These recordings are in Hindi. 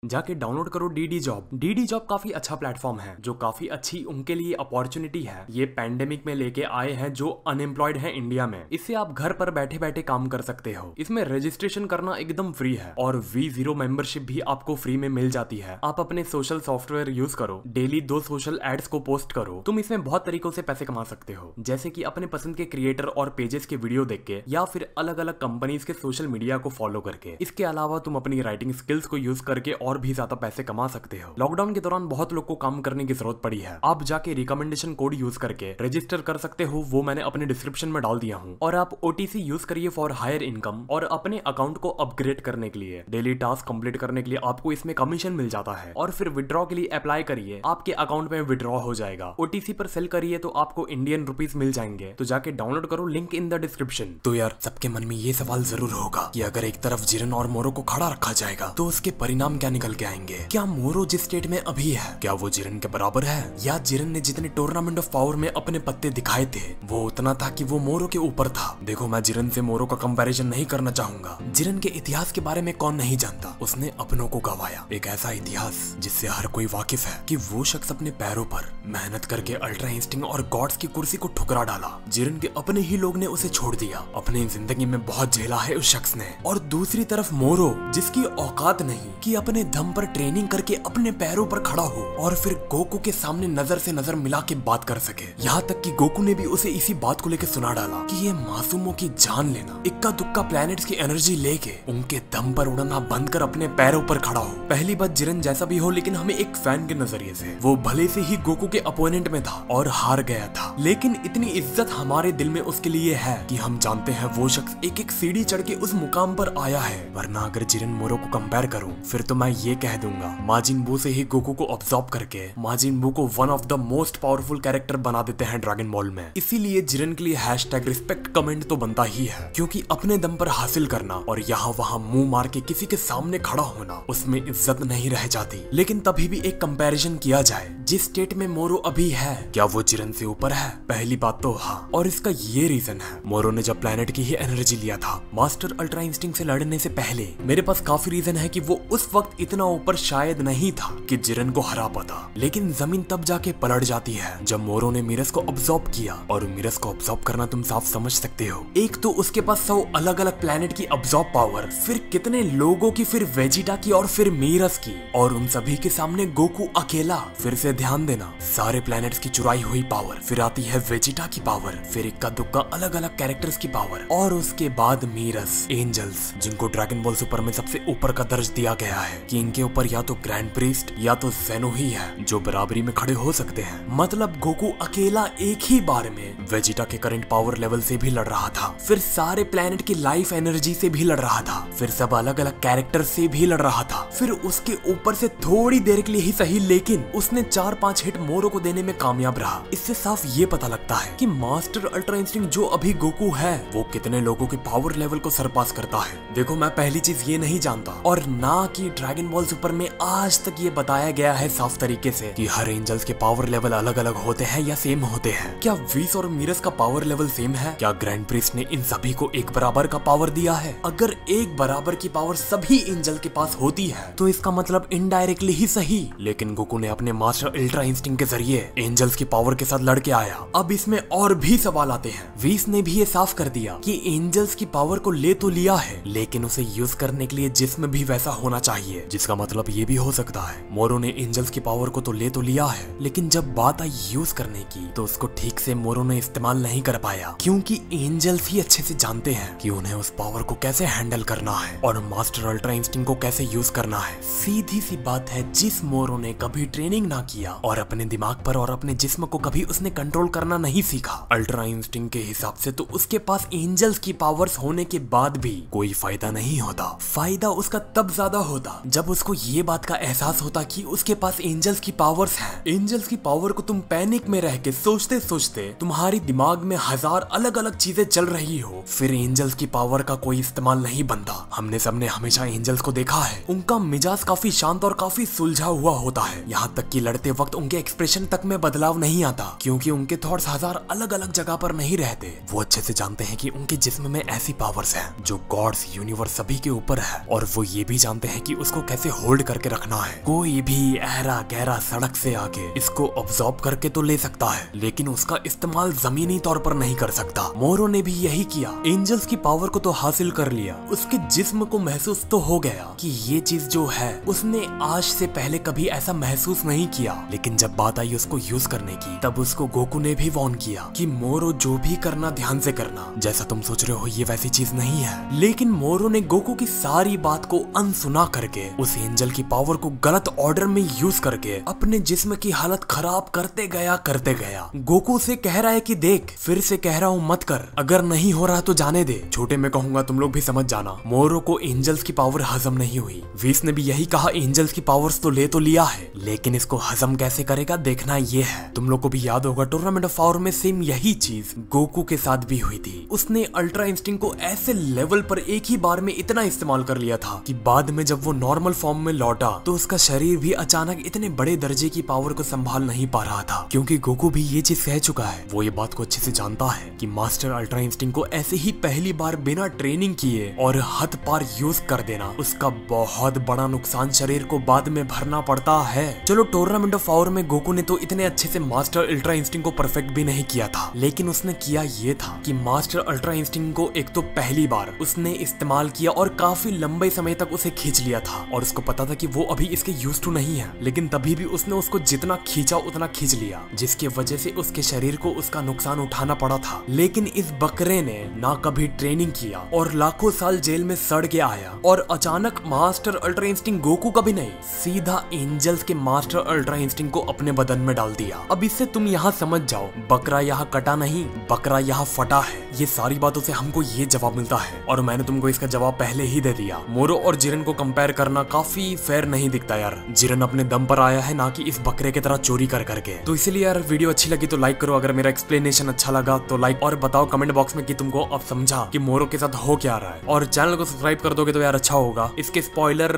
जाके डाउनलोड करो डीडी जॉब। डीडी जॉब काफी अच्छा प्लेटफॉर्म है जो काफी अच्छी उनके लिए अपॉर्चुनिटी है। ये पैंडेमिक में लेके आए हैं जो अनएम्प्लॉयड है इंडिया में। इससे आप घर पर बैठे बैठे काम कर सकते हो। इसमें रजिस्ट्रेशन करना एकदम फ्री है और V0 मेंबरशिप भी आपको फ्री में मिल जाती है। आप अपने सोशल सॉफ्टवेयर यूज करो, डेली 2 सोशल एड्स को पोस्ट करो। तुम इसमें बहुत तरीकों से पैसे कमा सकते हो, जैसे कि अपने पसंद के क्रिएटर और पेजेस के वीडियो देख के या फिर अलग अलग कंपनीज के सोशल मीडिया को फॉलो करके। इसके अलावा तुम अपनी राइटिंग स्किल्स को यूज करके और भी ज्यादा पैसे कमा सकते हो। लॉकडाउन के दौरान बहुत लोग को काम करने की जरूरत पड़ी है। आप जाके रिकमेंडेशन कोड यूज करके रजिस्टर कर सकते हो, वो मैंने अपने डिस्क्रिप्शन में डाल दिया हूँ। और आप OTC यूज करिए फॉर हायर इनकम और अपने अकाउंट को अपग्रेड करने के लिए। डेली टास्क कंप्लीट करने के लिए आपको इसमें कमीशन मिल जाता है। और फिर विड्रॉ के लिए अप्लाई करिए, आपके अकाउंट में विड्रॉ हो जाएगा। OTC पर सेल करिए तो आपको इंडियन रुपीज मिल जाएंगे। तो जाके डाउनलोड करो, लिंक इन द डिस्क्रिप्शन। तो यार सबके मन में ये सवाल जरूर होगा कि अगर एक तरफ जिरन और मोरो को खड़ा रखा जाएगा तो उसके परिणाम क्या निकल के आएंगे। क्या मोरो जिस स्टेट में अभी है क्या वो जिरन के बराबर है, या जिरन ने जितने टूर्नामेंट ऑफ पावर में अपने पत्ते दिखाए थे वो उतना था कि वो मोरो के ऊपर था। देखो मैं जिरन से मोरो का कंपैरिजन नहीं करना चाहूंगा। जिरन के इतिहास के बारे में कौन नहीं जानता। उसने अपनों को गवाया, एक ऐसा इतिहास जिससे हर कोई वाकिफ है कि वो शख्स अपने पैरों पर मेहनत करके अल्ट्रा इंस्टिंक्ट और गॉड्स की कुर्सी को ठुकरा डाला। जिरन के अपने ही लोग ने उसे छोड़ दिया। अपनी जिंदगी में बहुत झेला है उस शख्स ने। और दूसरी तरफ मोरो, जिसकी औकात नहीं कि अपने दम पर ट्रेनिंग करके अपने पैरों पर खड़ा हो और फिर गोकू के सामने नजर से नजर मिला के बात कर सके। यहाँ तक कि गोकू ने भी उसे इसी बात को लेकर सुना डाला कि ये मासूमों की जान लेना, इक्का दुक्का प्लैनेट्स की एनर्जी लेके उनके दम पर उड़ना बंद कर अपने पैरों पर खड़ा हो। पहली बात, जिरन जैसा भी हो लेकिन हमें एक फैन के नजरिए से वो भले से ही गोकू के अपोनेंट में था और हार गया था, लेकिन इतनी इज्जत हमारे दिल में उसके लिए है कि हम जानते हैं वो शख्स एक एक सीढ़ी चढ़ के उस मुकाम पर आया है। वरना अगर जिरन मोरो को कंपेयर करूं फिर तो मैं ये कह दूंगा माजिन बू से ही गोकू को ऑब्जॉर्व करके माजिन बू को one of the most powerful character बना देते हैं ड्रैगन बॉल में। इसीलिए जिरन के लिए #रिस्पेक्ट कमेंट तो बनता ही है, क्योंकि अपने दम पर हासिल करना और यहाँ वहाँ मुंह मार के किसी के सामने खड़ा होना उसमें इज्जत नहीं रह जाती। लेकिन तभी भी एक कंपैरिजन किया जाए, जिस स्टेट में मोरो अभी है क्या वो जिरन से ऊपर है? पहली बात तो हाँ, और इसका ये रीजन है, मोरो ने जब प्लैनेट की ही एनर्जी लिया था मास्टर अल्ट्रा इंस्टिंक्ट से लड़ने से पहले, मेरे पास काफी रीजन है कि वो उस वक्त इतना ऊपर शायद नहीं था कि जिरन को हरा पाता। लेकिन जमीन तब जाके पलट जाती है जब मोरो ने मिरस को ऑब्जॉर्ब किया। और मिरस को ऑब्जॉर्ब करना तुम साफ समझ सकते हो, एक तो उसके पास 100 अलग अलग प्लैनेट की ऑब्जॉर्ब पावर, फिर कितने लोगों की, फिर वेजिटा की और फिर मिरस की, और उन सभी के सामने गोकू अकेला। फिर से ध्यान देना, सारे प्लैनेट्स की चुराई हुई पावर, फिर आती है वेजिटा की पावर, फिर इक्का दुक्का अलग अलग कैरेक्टर्स की पावर, और उसके बाद मिरस, एंजल्स, जिनको ड्रैगन बॉल सुपर में सबसे ऊपर का दर्ज दिया गया है कि इनके ऊपर या तो ग्रैंड प्रीस्ट या तो ज़ेनो ही है जो बराबरी में खड़े हो सकते हैं। मतलब गोकू अकेला एक ही बार में वेजिटा के करंट पावर लेवल से भी लड़ रहा था, फिर सारे प्लैनेट की लाइफ एनर्जी से भी लड़ रहा था, फिर सब अलग अलग कैरेक्टर से भी लड़ रहा था, फिर उसके ऊपर से थोड़ी देर के लिए ही सही लेकिन उसने 4-5 हिट मोरो को देने में कामयाब रहा। इससे साफ ये पता लगता है कि मास्टर अल्ट्रा इंस्टिंक्ट जो अभी गोकू है वो कितने लोगों के पावर लेवल को सरपास करता है। देखो मैं पहली चीज ये नहीं जानता और ना कि ड्रैगन बॉल सुपर में आज तक ये बताया गया है साफ तरीके से कि हर एंजल्स के पावर लेवल अलग अलग होते हैं या सेम होते हैं। क्या वीस और मिरस का पावर लेवल सेम है? क्या ग्रैंड प्रिस्ट ने इन सभी को एक बराबर का पावर दिया है? अगर एक बराबर की पावर सभी एंजल के पास होती है तो इसका मतलब इनडायरेक्टली ही सही। लेकिन गोकू ने अपने मास्टर अल्ट्रा इंस्टिंक्ट के जरिए एंजल्स की पावर के साथ लड़के आया। अब इसमें और भी सवाल आते हैं। वीस ने भी ये साफ कर दिया कि एंजल्स की पावर को ले तो लिया है लेकिन उसे यूज करने के लिए जिस्म भी वैसा होना चाहिए, जिसका मतलब ये भी हो सकता है मोरो ने एंजल्स की पावर को तो ले तो लिया है लेकिन जब बात आई यूज करने की तो उसको ठीक से मोरो ने इस्तेमाल नहीं कर पाया, क्योंकि एंजल्स ही अच्छे से जानते हैं कि उन्हें उस पावर को कैसे हैंडल करना है और मास्टर अल्ट्रा इंस्टिंक्ट को कैसे यूज करना है। सीधी सी बात है, जिस मोरो ने कभी ट्रेनिंग ना किया और अपने दिमाग पर और अपने जिस्म को कभी उसने कंट्रोल करना नहीं सीखा, अल्ट्रा इंस्टिंक्ट के हिसाब से तो उसके पास एंजल्स की पावर्स होने के बाद भी कोई फायदा नहीं होता। फायदा उसका तब ज्यादा होता जब उसको ये बात का एहसास होता कि उसके पास एंजल्स की पावर्स हैं। एंजल्स की पावर को तुम पैनिक में रह के सोचते सोचते तुम्हारी दिमाग में 1000 अलग अलग चीजें चल रही हो, फिर एंजल्स की पावर का कोई इस्तेमाल नहीं बनता। हमने सबने हमेशा एंजल्स को देखा है, उनका मिजाज काफी शांत और काफी सुलझा हुआ होता है, यहाँ तक कि लड़ते वक्त उनके एक्सप्रेशन तक में बदलाव नहीं आता, क्योंकि उनके थॉट्स हजार अलग अलग जगह पर नहीं रहते। वो अच्छे से जानते हैं कि उनके जिस्म में ऐसी पावर्स हैं जो गॉड्स, यूनिवर्स सभी के ऊपर है, और वो ये भी जानते हैं कि उसको कैसे होल्ड करके रखना है। कोई भी अहरा गहरा सड़क से आके इसको ऑब्जॉर्ब करके तो ले सकता है, लेकिन उसका इस्तेमाल जमीनी तौर पर नहीं कर सकता। मोरो ने भी यही किया। एंजल्स की पावर को तो हासिल कर लिया, उसके जिस्म को महसूस तो हो गया कि ये चीज जो है उसने आज से पहले कभी ऐसा महसूस नहीं किया। लेकिन जब बात आई उसको यूज करने की, तब उसको गोकू ने भी वार्न किया कि मोरो जो भी करना ध्यान से करना, जैसा तुम सोच रहे हो ये वैसी चीज नहीं है। लेकिन मोरो ने गोकू की सारी बात को अनसुना करके उस एंजल की पावर को गलत ऑर्डर में यूज करके अपने जिस्म की हालत खराब करते गया। गोकू से कह रहा है कि देख, फिर से कह रहा हूँ मत कर, अगर नहीं हो रहा तो जाने दे। छोटे में कहूंगा, तुम लोग भी समझ जाना। मोरो को एंजल्स की पावर हजम नहीं हुई। विस ने भी यही कहा, एंजल्स की पावर्स तो ले तो लिया है, लेकिन इसको हजम कैसे करेगा देखना ये है। तुम लोग को भी याद होगा टूर्नामेंट ऑफ पावर में सेम यही चीज गोकू के साथ भी हुई थी। उसने अल्ट्रा इंस्टिंक्ट को ऐसे लेवल पर एक ही बार में इतना इस्तेमाल कर लिया था कि बाद में जब वो नॉर्मल फॉर्म में लौटा तो उसका शरीर भी अचानक इतने बड़े दर्जे की पावर को संभाल नहीं पा रहा था, क्योंकि गोकू भी ये चीज सह चुका है। वो ये बात को अच्छे से जानता है कि मास्टर अल्ट्रा इंस्टिंक्ट को ऐसे ही पहली बार बिना ट्रेनिंग किए और हद पार यूज कर देना, उसका बहुत बड़ा नुकसान शरीर को बाद में भरना पड़ता है। चलो, टूर्नामेंट ऑफ पावर में गोकू ने तो इतने अच्छे से मास्टर अल्ट्रा इंस्टिंक्ट को परफेक्ट भी नहीं किया था, लेकिन उसने किया ये था कि मास्टर अल्ट्रा इंस्टिंक्ट को एक तो पहली बार उसने इस्तेमाल किया और काफी लंबे समय तक उसे खींच लिया था, और उसको पता था कि वो अभी इसके यूज टू नहीं है, लेकिन तभी भी उसने उसको जितना खींचा उतना खींच लिया, जिसकी वजह से उसके शरीर को उसका नुकसान उठाना पड़ा था। लेकिन इस बकरे ने ना कभी ट्रेनिंग किया और लाखों साल जेल में सड़ के आया, और अचानक मास्टर अल्ट्रा इंस्टिंक्ट गोकू का भी नहीं, सीधा एंजल्स के मास्टर अल्ट्रा इंस्टिंक्ट को अपने बदन में डाल दिया। अब इससे तुम यहाँ समझ जाओ, बकरा यहाँ कटा नहीं, बकरा यहाँ फटा है। ये सारी बातों से हमको ये जवाब मिलता है, और मैंने तुमको इसका जवाब पहले ही दे दिया। मोरो और जिरन को कंपेयर करना काफी फेयर नहीं दिखता यार। जिरन अपने दम पर आया है, ना कि इस बकरे की तरह चोरी कर करके। तो इसीलिए यार, वीडियो अच्छी लगी तो लाइक करो, अगर मेरा एक्सप्लेनेशन अच्छा लगा तो लाइक, और बताओ कमेंट बॉक्स में कि तुमको अब समझा कि मोरो के साथ हो क्या रहा है। और चैनल को सब्सक्राइब कर दोगे तो यार अच्छा होगा। इसके स्पॉइलर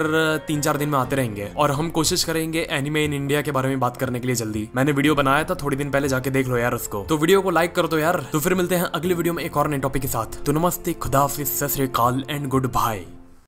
3-4 दिन में आते रहेंगे, और हम कोशिश करेंगे एनिमे इन इंडिया के बारे में बात करने के लिए जल्दी। मैंने वीडियो बनाया था थोड़ी दिन पहले, जाके देख लो यार उसको। तो वीडियो को लाइक कर दो यार। तो फिर मिलते हैं अगली वीडियो में एक और नए टॉपिक के साथ। तो नमस्ते, खुदा हाफिज़, सत श्री अकाल एंड गुड बाय।